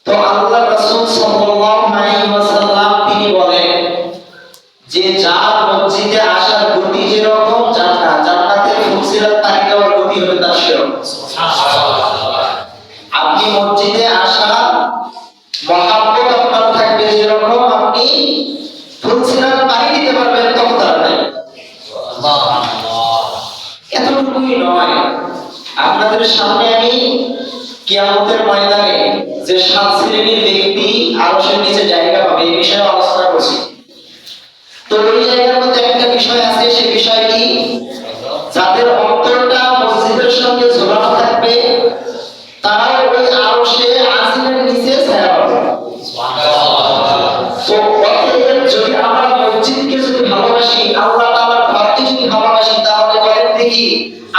তো আল্লাহ রাসূল সাল্লাল্লাহু আলাইহি ওয়াসাল্লাম তিনি বলেন যে যার মসজিদে আসার গতি যেরকম জান্নাতে ফুলসিরাত পানি দেওয়ার গতি হবে তার সেরকম। সুবহানাল্লাহ। আপনি মসজিদে আসা মহাব্বত আপনার থাকবে যেরকম, আপনি ফুলসিরাত পানি দিতে পারবেন তত তাড়াতাড়ি। সুবহানাল্লাহ। এতটুকুই নয়, আপনাদের সামনে আমি কিয়ামতের ময়দানে যে 7 শ্রেণীর ব্যক্তি আরশের নিচে জায়গা পাবে এই বিষয়ে আলোচনা করছি। তো ওই জায়গার মধ্যে একটা বিষয় আছে, সেই বিষয়টি যাদের অন্তরটা মসজিদের সঙ্গে ঝোলানো থাকবে তারা ওই আরশে আজিমের নিচে ছায়া পাবে। সুবহানাল্লাহ। তো অতএব যদি আমরা মসজিদকে যদি ভালোবাসি, আল্লাহ তাআলার ঘরকে যদি ভালোবাসি, তাহলে বলেন দেখি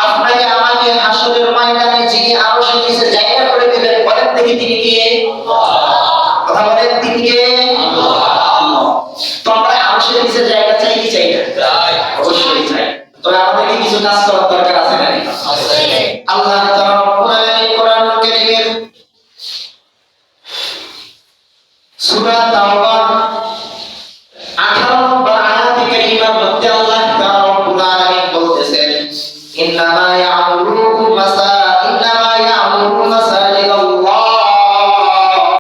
আপনাকে আমাকে হাসরের ময়দানে যিনি আরশের নিচে জায়গা করে দিবেন, বলেন দেখি তিনি কে? আল্লাহ। কথা বলেন তিনি কে? আল্লাহ। তো আমরা আরশের নিচে জায়গা চাই কি চাই না? চাই, অবশ্যই চাই। তবে আমাদেরকে কিছু কাজ করার দরকার আছে না? আছে। আল্লাহ তাআলা রব্বুল আলামিন কোরআনুল কারীমের সূরা তাওবার 18 নম্বর আয়াতে কারীমার মধ্যে আল্লাহ তাআলা রব্বুল আলামিন বলতেছেন, ইন্নামা